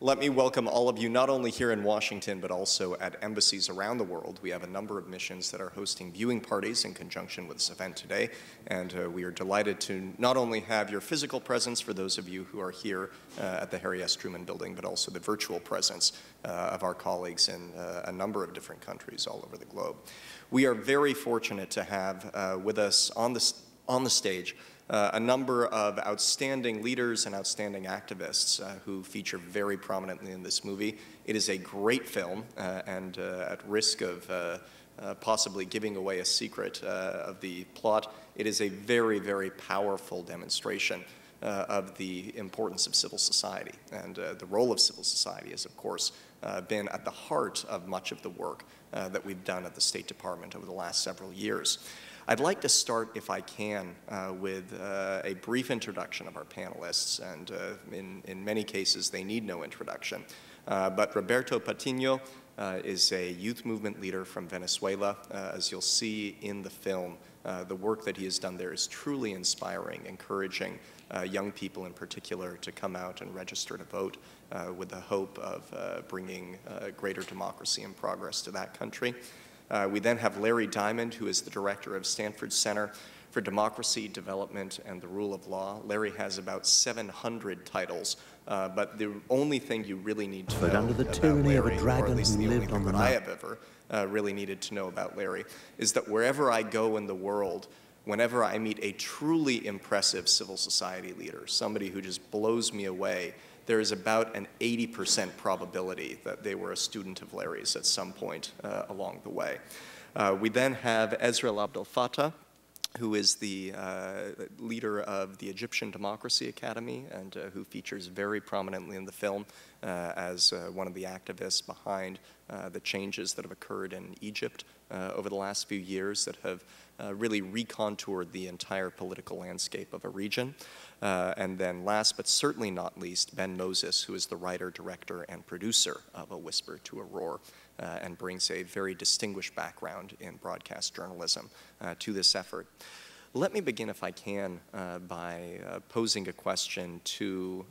Let me welcome all of you, not only here in Washington, but also at embassies around the world. We have a number of missions that are hosting viewing parties in conjunction with this event today, and we are delighted to not only have your physical presence for those of you who are here at the Harry S. Truman Building, but also the virtual presence of our colleagues in a number of different countries all over the globe. We are very fortunate to have with us on the stage a number of outstanding leaders and outstanding activists who feature very prominently in this movie. It is a great film, and at risk of possibly giving away a secret of the plot, it is a very, very powerful demonstration of the importance of civil society. And the role of civil society has, of course, been at the heart of much of the work that we've done at the State Department over the last several years. I'd like to start, if I can, with a brief introduction of our panelists, and in many cases they need no introduction. But Roberto Patiño is a youth movement leader from Venezuela. As you'll see in the film, the work that he has done there is truly inspiring, encouraging young people in particular to come out and register to vote with the hope of bringing greater democracy and progress to that country. We then have Larry Diamond, who is the director of Stanford Center for Democracy, Development, and the Rule of Law. Larry has about 700 titles, but the only thing you really need to know under the about tyranny Larry, of a dragon or at least who the only lived on thing the that I map. have ever really needed to know about Larry, is that wherever I go in the world, whenever I meet a truly impressive civil society leader, somebody who just blows me away, there is about an 80% probability that they were a student of Larry's at some point along the way. We then have Ezra Abdel Fattah, who is the leader of the Egyptian Democracy Academy and who features very prominently in the film as one of the activists behind the changes that have occurred in Egypt over the last few years that have really recontoured the entire political landscape of a region. And then last but certainly not least, Ben Moses, who is the writer, director, and producer of A Whisper to a Roar, and brings a very distinguished background in broadcast journalism to this effort. Let me begin, if I can, by posing a question to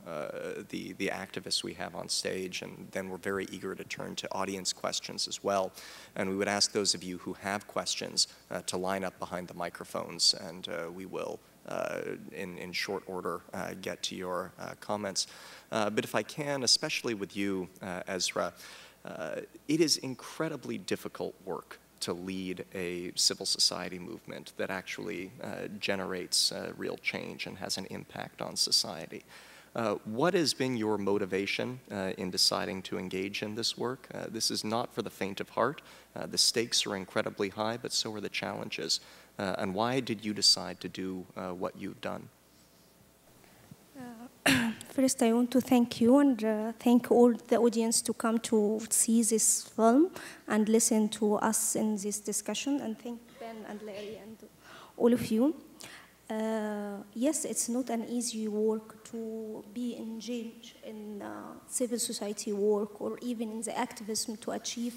the activists we have on stage, and then we're very eager to turn to audience questions as well. And we would ask those of you who have questions to line up behind the microphones, and we will, in short order, get to your comments. But if I can, especially with you, Ezra, it is incredibly difficult work to lead a civil society movement that actually generates real change and has an impact on society. What has been your motivation in deciding to engage in this work? This is not for the faint of heart. The stakes are incredibly high, but so are the challenges. And why did you decide to do what you've done? First, I want to thank you and thank all the audience to come to see this film and listen to us in this discussion, and thank Ben and Larry and all of you. Yes, it's not an easy work to be engaged in civil society work or even in the activism to achieve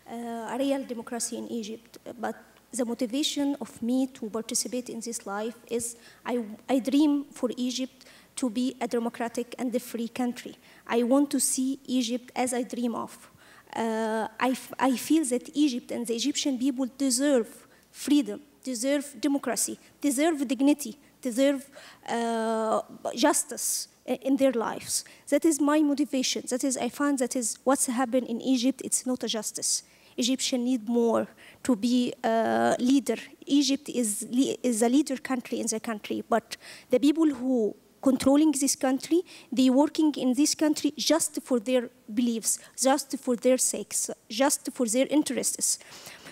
a real democracy in Egypt. But the motivation of me to participate in this life is I dream for Egypt to be a democratic and a free country. I want to see Egypt as I dream of. I feel that Egypt and the Egyptian people deserve freedom, deserve democracy, deserve dignity, deserve justice in their lives. That is my motivation. That is, I find that is what's happened in Egypt. It's not a justice. Egyptians need more to be a leader. Egypt is a leader country in the country, but the people who controlling this country, they working in this country just for their beliefs, just for their sakes, just for their interests.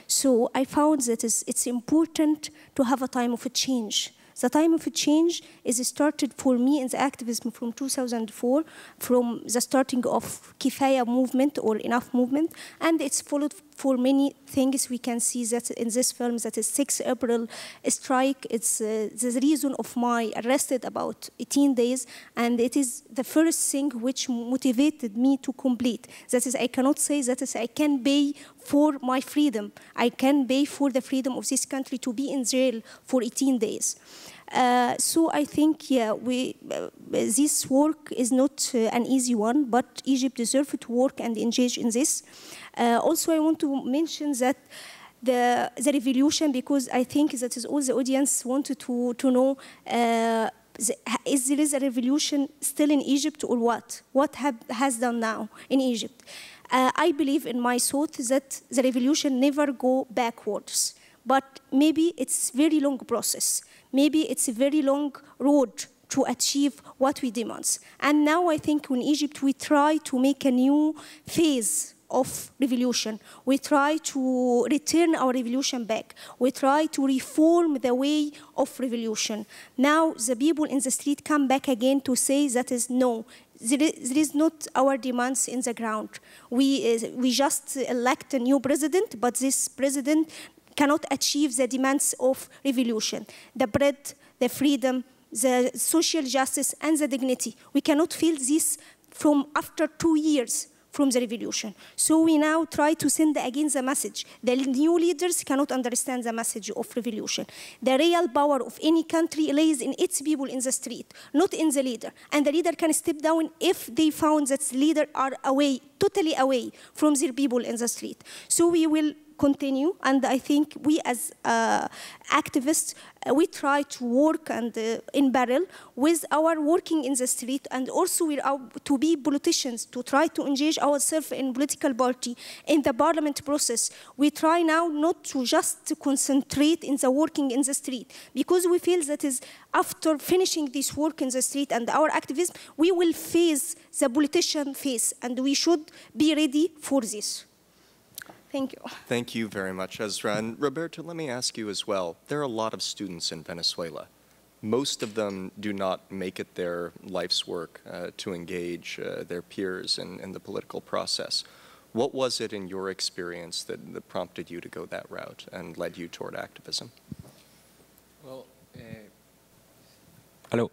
So I found that it's important to have a time of a change. The time of a change is started for me in the activism from 2004, from the starting of Kifaya movement or Enough movement, and it's followed for many things. We can see that in this film, that is 6 April strike. It's the reason of my arrested about 18 days, and it is the first thing which motivated me to complete. That is, I cannot say that is I can pay for my freedom. I can pay for the freedom of this country to be in jail for 18 days. So I think, yeah, this work is not an easy one, but Egypt deserves to work and engage in this. Also, I want to mention that the revolution, because I think that is all the audience wanted to know, is there is a revolution still in Egypt or what? What has done now in Egypt? I believe in my thought that the revolution never go backwards, but maybe it's a very long process. Maybe it's a very long road to achieve what we demand. And now I think in Egypt we try to make a new phase of revolution. We try to return our revolution back. We try to reform the way of revolution. Now the people in the street come back again to say that is no, there is not our demands in the ground. We just elect a new president, but this president cannot achieve the demands of revolution. The bread, the freedom, the social justice, and the dignity. We cannot feel this from after 2 years from the revolution. So we now try to send again the message. The new leaders cannot understand the message of revolution. The real power of any country lays in its people in the street, not in the leader. And the leader can step down if they found that the leader are away, totally away from their people in the street. So we will continue, and I think we as activists, we try to work and in parallel with our working in the street, and also we are to be politicians, to try to engage ourselves in political party, in the parliament process. We try now not to just concentrate in the working in the street, because we feel that is after finishing this work in the street and our activism, we will face the politician phase, and we should be ready for this. Thank you. Thank you very much, Ezra. And Roberto, let me ask you as well. There are a lot of students in Venezuela. Most of them do not make it their life's work to engage their peers in the political process. What was it in your experience that prompted you to go that route and led you toward activism? Well, hello.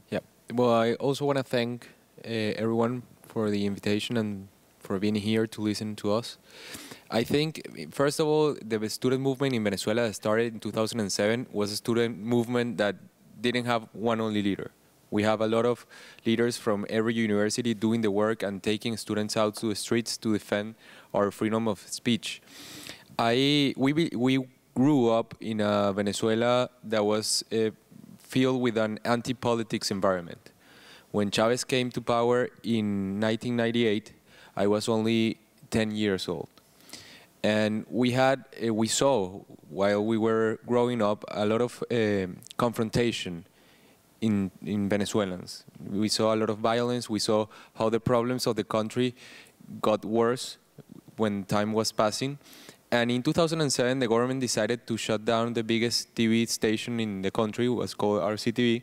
Yeah. Well, I also want to thank everyone for the invitation and for being here to listen to us. I think, first of all, the student movement in Venezuela that started in 2007 was a student movement that didn't have one only leader. We have a lot of leaders from every university doing the work and taking students out to the streets to defend our freedom of speech. We grew up in a Venezuela that was filled with an anti-politics environment. When Chavez came to power in 1998, I was only 10 years old. And we saw, while we were growing up, a lot of confrontation in Venezuelans. We saw a lot of violence. We saw how the problems of the country got worse when time was passing. And in 2007, the government decided to shut down the biggest TV station in the country. It was called RCTV.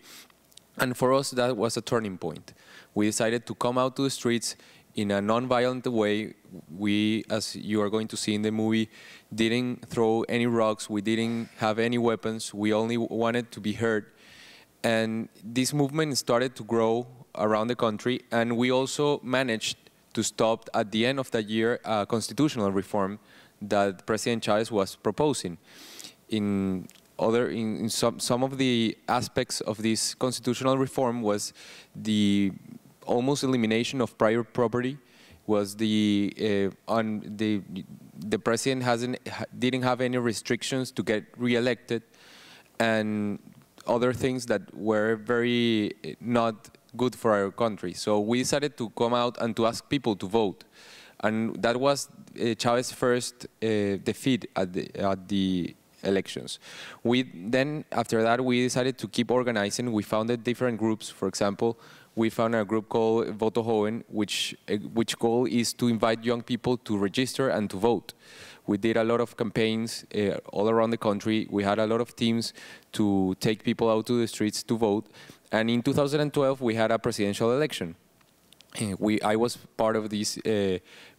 And for us, that was a turning point. We decided to come out to the streets in a non-violent way. We, as you are going to see in the movie, didn't throw any rocks. We didn't have any weapons. We only wanted to be heard. And this movement started to grow around the country. And we also managed to stop, at the end of that year, a constitutional reform that President Chavez was proposing. In some of the aspects of this constitutional reform was the almost elimination of private property, was the president didn't have any restrictions to get reelected, and other things that were very not good for our country. So we decided to come out and to ask people to vote, and that was Chavez's first defeat at the elections. Then after that we decided to keep organizing. We founded different groups. For example, we found a group called Voto Joven, which goal is to invite young people to register and to vote. We did a lot of campaigns all around the country. We had a lot of teams to take people out to the streets to vote. And in 2012, we had a presidential election. I was part of this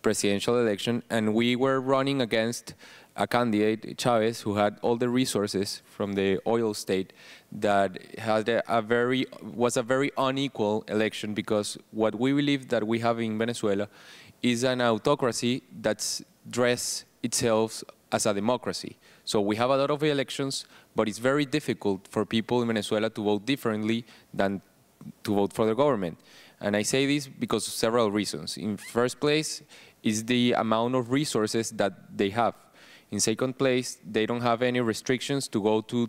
presidential election, and we were running against a candidate, Chavez, who had all the resources from the oil state, that had was a very unequal election, because what we believe that we have in Venezuela is an autocracy that's dressed itself as a democracy. So we have a lot of elections, but it's very difficult for people in Venezuela to vote differently than to vote for the government. And I say this because of several reasons. In first place is the amount of resources that they have. In second place, they don't have any restrictions to go to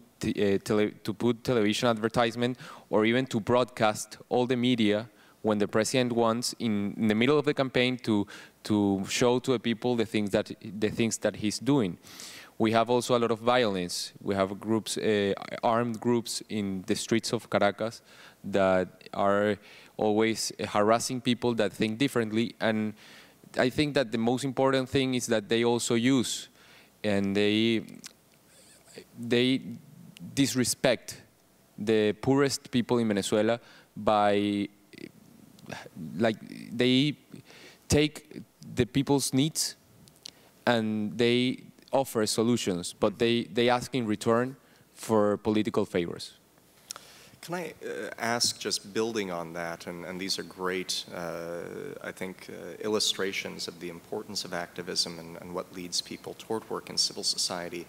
put television advertisement or even to broadcast all the media when the president wants in the middle of the campaign to show to the people the things that he's doing. We have also a lot of violence. We have groups, armed groups in the streets of Caracas that are always harassing people that think differently. And I think that the most important thing is that they also use and they disrespect the poorest people in Venezuela by, like, they take the people's needs and they offer solutions, but they ask in return for political favors. Can I ask, just building on that, and these are great, I think, illustrations of the importance of activism and what leads people toward work in civil society.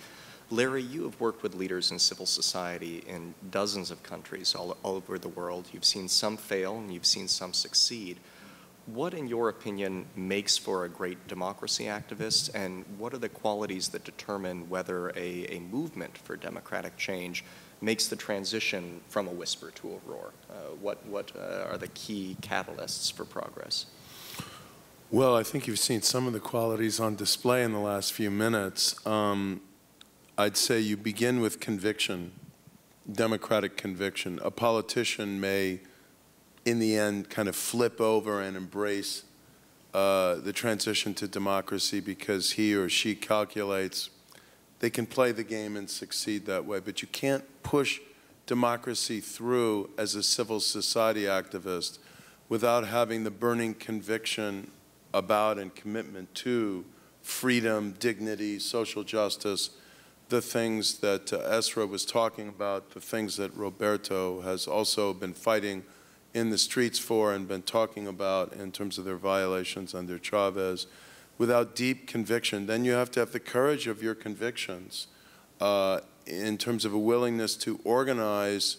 Larry, you have worked with leaders in civil society in dozens of countries all over the world. You've seen some fail and you've seen some succeed. What, in your opinion, makes for a great democracy activist, and what are the qualities that determine whether a movement for democratic change makes the transition from a whisper to a roar? What are the key catalysts for progress? Well, I think you've seen some of the qualities on display in the last few minutes. I'd say you begin with conviction, democratic conviction. A politician may, in the end, kind of flip over and embrace the transition to democracy because he or she calculates they can play the game and succeed that way. But you can't push democracy through as a civil society activist without having the burning conviction about and commitment to freedom, dignity, social justice, the things that Esra was talking about, the things that Roberto has also been fighting in the streets for and been talking about in terms of their violations under Chavez. Without deep conviction, then you have to have the courage of your convictions in terms of a willingness to organize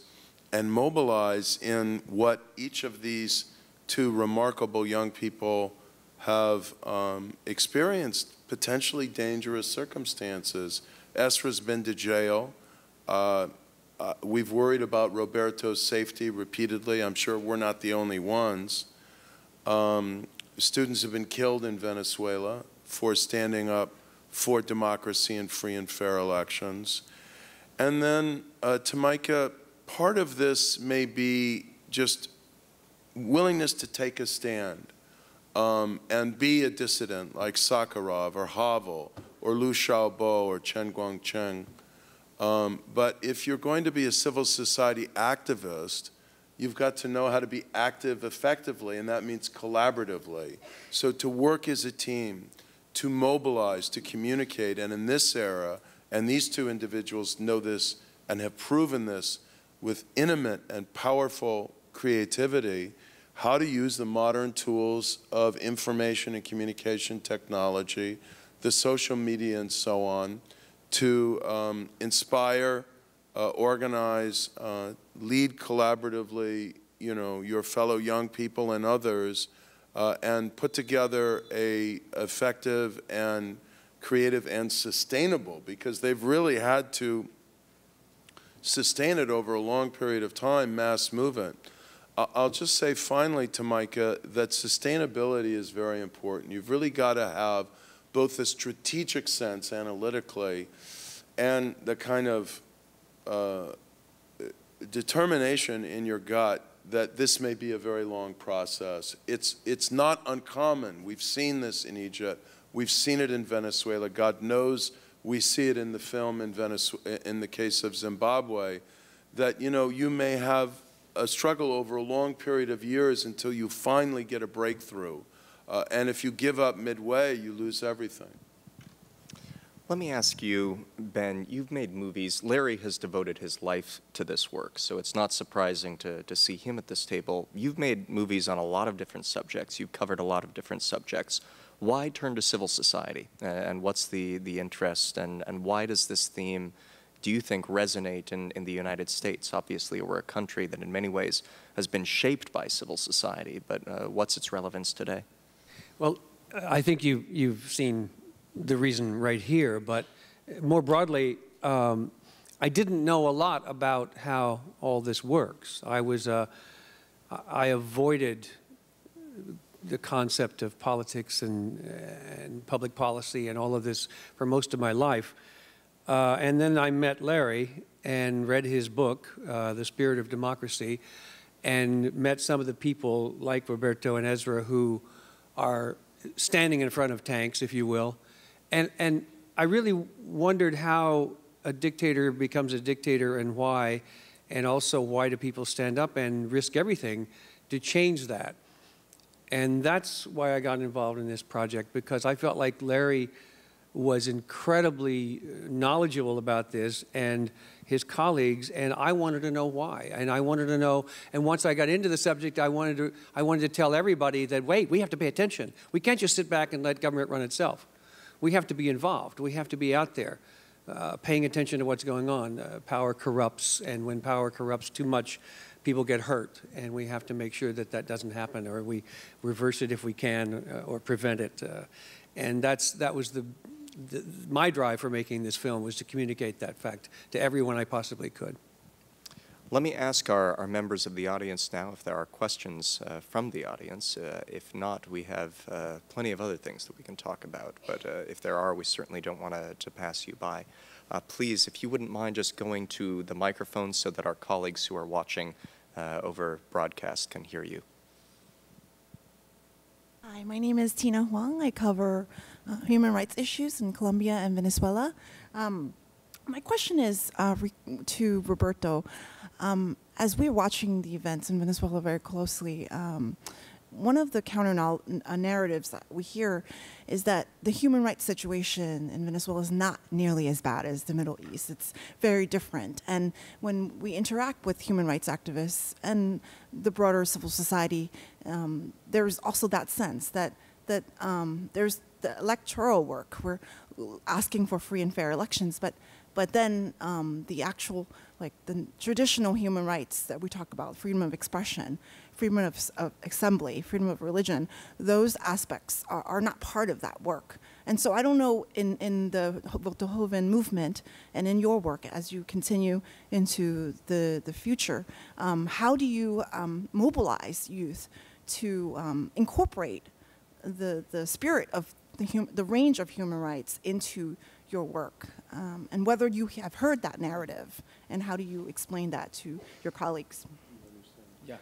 and mobilize in what each of these two remarkable young people have experienced, potentially dangerous circumstances. Esra's been to jail. We've worried about Roberto's safety repeatedly. I'm sure we're not the only ones. Students have been killed in Venezuela for standing up for democracy and free and fair elections. And then, Tamika, part of this may be just willingness to take a stand and be a dissident like Sakharov or Havel or Liu Xiaobo or Chen Guangcheng. But if you're going to be a civil society activist, you've got to know how to be active effectively, and that means collaboratively. So to work as a team, to mobilize, to communicate, and in this era, and these two individuals know this and have proven this with intimate and powerful creativity, how to use the modern tools of information and communication technology, the social media and so on, to inspire, organize, lead collaboratively, you know, your fellow young people and others, and put together a effective and creative and sustainable, because they've really had to sustain it over a long period of time, mass movement. I'll just say finally to Micah that sustainability is very important. You've really got to have both the strategic sense analytically and the kind of determination in your gut that this may be a very long process. It's not uncommon. We've seen this in Egypt. We've seen it in Venezuela. God knows we see it in the film in the case of Zimbabwe, that, you know, you may have a struggle over a long period of years until you finally get a breakthrough. And if you give up midway, you lose everything. Let me ask you, Ben, you've made movies. Larry has devoted his life to this work, so it's not surprising to see him at this table. You've made movies on a lot of different subjects. You've covered a lot of different subjects. Why turn to civil society, and what's the interest, and why does this theme, do you think, resonate in the United States? Obviously, we're a country that in many ways has been shaped by civil society, but what's its relevance today? Well, I think you've seen the reason right here, but more broadly, I didn't know a lot about how all this works. I avoided the concept of politics and public policy and all of this for most of my life. And then I met Larry and read his book, The Spirit of Democracy, and met some of the people like Roberto and Ezra who are standing in front of tanks, if you will. And I really wondered how a dictator becomes a dictator and why, and also why do people stand up and risk everything to change that. And that's why I got involved in this project, because I felt like Larry was incredibly knowledgeable about this and his colleagues, and I wanted to know why. And I wanted to know, and once I got into the subject, I wanted to tell everybody that, wait, we have to pay attention. We can't just sit back and let government run itself. We have to be involved. We have to be out there, paying attention to what's going on. Power corrupts, and when power corrupts too much, people get hurt, and we have to make sure that that doesn't happen, or we reverse it if we can, or prevent it. And that was my drive for making this film, was to communicate that fact to everyone I possibly could. Let me ask our members of the audience now if there are questions from the audience. If not, we have plenty of other things that we can talk about, but if there are, we certainly don't want to pass you by. Please, if you wouldn't mind just going to the microphone so that our colleagues who are watching over broadcast can hear you. Hi, my name is Tina Huang. I cover human rights issues in Colombia and Venezuela. My question is to Roberto. As we're watching the events in Venezuela very closely, one of the counter narratives that we hear is that the human rights situation in Venezuela is not nearly as bad as the Middle East. It's very different. And when we interact with human rights activists and the broader civil society, there's also that sense that there's the electoral work. We're asking for free and fair elections, but then the actual, like the traditional human rights that we talk about, freedom of expression, freedom of assembly, freedom of religion, those aspects are not part of that work. And so I don't know, in the Joven movement and in your work as you continue into the future, how do you mobilize youth to incorporate the spirit of the range of human rights into your work, and whether you have heard that narrative, and how do you explain that to your colleagues? Yeah.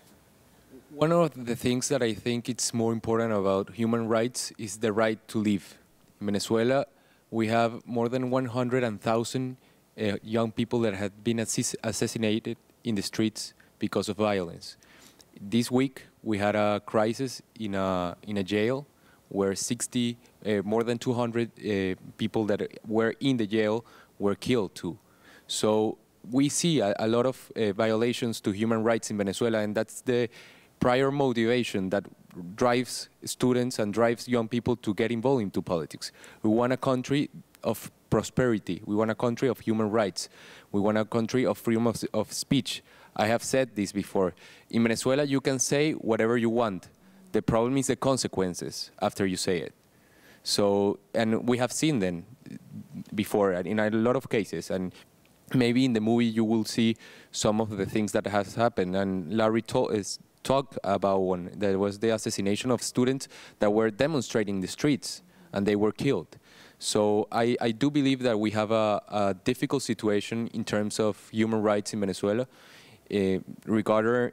One of the things that I think it's more important about human rights is the right to live. In Venezuela, we have more than 100,000 young people that have been assassinated in the streets because of violence. This week, we had a crisis in a jail where more than 200 people that were in the jail were killed too. So we see a lot of violations to human rights in Venezuela, and that's the prior motivation that drives students and drives young people to get involved into politics. We want a country of prosperity. We want a country of human rights. We want a country of freedom of speech. I have said this before. In Venezuela, you can say whatever you want. The problem is the consequences after you say it. So, and we have seen them before in a lot of cases. And maybe in the movie you will see some of the things that has happened. And Larry talked about one. There was the assassination of students that were demonstrating in the streets, and they were killed. So I do believe that we have a difficult situation in terms of human rights in Venezuela. Regarding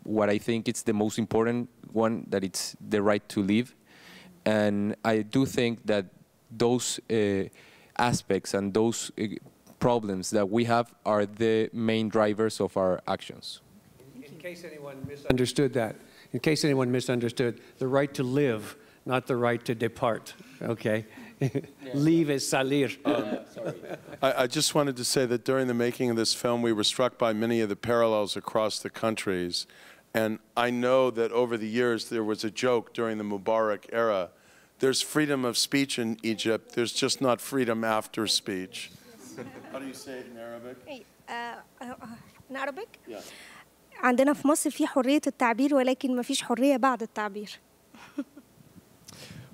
what I think it's the most important one, that it's the right to live. And I do think that those aspects and those problems that we have are the main drivers of our actions. In case anyone misunderstood that, the right to live, not the right to depart, okay? Leave is salir. I just wanted to say that during the making of this film, we were struck by many of the parallels across the countries. And I know that over the years there was a joke during the Mubarak era. There's freedom of speech in Egypt. There's just not freedom after speech. How do you say it in Arabic? in Arabic. Yeah. عندنا في مصر في حرية التعبير ولكن ما فيش حرية بعد التعبير.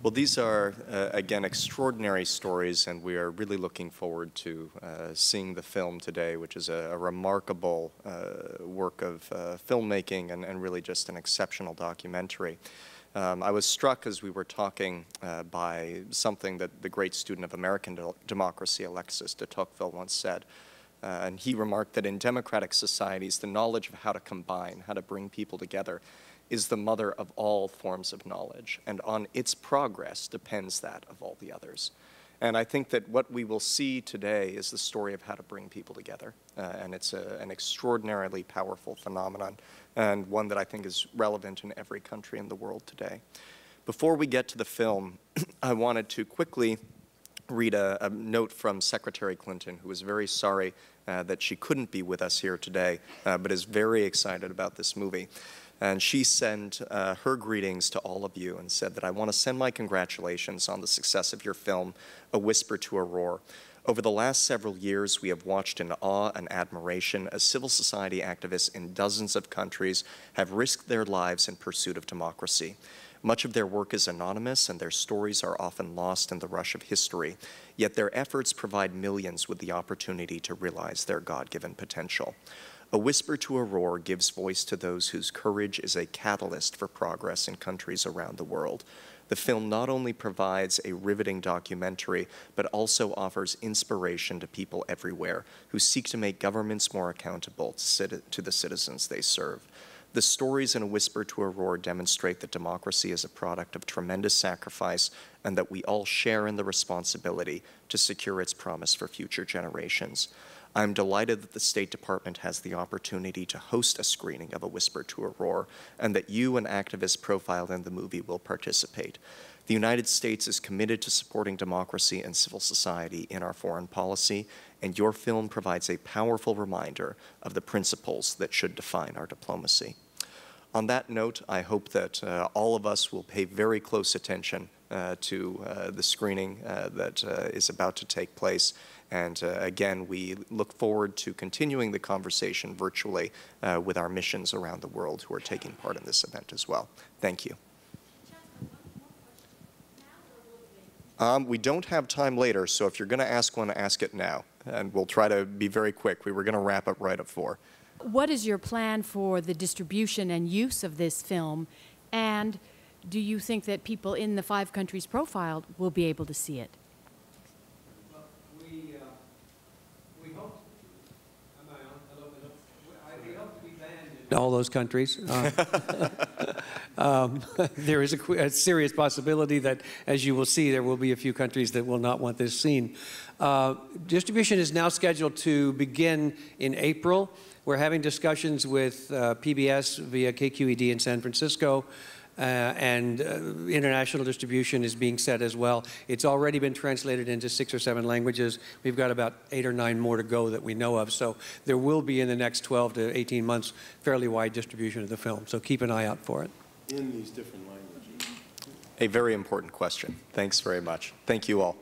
Well, these are, again, extraordinary stories, and we are really looking forward to seeing the film today, which is a remarkable work of filmmaking and really just an exceptional documentary. I was struck as we were talking by something that the great student of American democracy, Alexis de Tocqueville, once said. And he remarked that in democratic societies, the knowledge of how to combine, how to bring people together, is the mother of all forms of knowledge, and on its progress depends that of all the others. And I think that what we will see today is the story of how to bring people together, and it's an extraordinarily powerful phenomenon, and one that I think is relevant in every country in the world today. Before we get to the film, I wanted to quickly read a note from Secretary Clinton, who is very sorry that she couldn't be with us here today, but is very excited about this movie. And she sent her greetings to all of you and said that I want to send my congratulations on the success of your film, A Whisper to a Roar. Over the last several years, we have watched in awe and admiration as civil society activists in dozens of countries have risked their lives in pursuit of democracy. Much of their work is anonymous, and their stories are often lost in the rush of history, yet their efforts provide millions with the opportunity to realize their God-given potential. A Whisper to a Roar gives voice to those whose courage is a catalyst for progress in countries around the world. The film not only provides a riveting documentary, but also offers inspiration to people everywhere who seek to make governments more accountable to the citizens they serve. The stories in A Whisper to a Roar demonstrate that democracy is a product of tremendous sacrifice and that we all share in the responsibility to secure its promise for future generations. I'm delighted that the State Department has the opportunity to host a screening of A Whisper to a Roar, and that you and activists profiled in the movie will participate. The United States is committed to supporting democracy and civil society in our foreign policy, and your film provides a powerful reminder of the principles that should define our diplomacy. On that note, I hope that all of us will pay very close attention to the screening that is about to take place. And again, we look forward to continuing the conversation virtually with our missions around the world who are taking part in this event as well. Thank you. We don't have time later, so if you're going to ask one, ask it now. And we'll try to be very quick. We were going to wrap up right at 4. What is your plan for the distribution and use of this film? And do you think that people in the 5 countries profiled will be able to see it? We hope to be banned in all those countries. There is a serious possibility that, as you will see, there will be a few countries that will not want this seen. Distribution is now scheduled to begin in April. We're having discussions with PBS via KQED in San Francisco. And international distribution is being set as well. It's already been translated into 6 or 7 languages. We've got about 8 or 9 more to go that we know of. So there will be, in the next 12 to 18 months, fairly wide distribution of the film. So keep an eye out for it. In these different languages. A very important question. Thanks very much. Thank you all.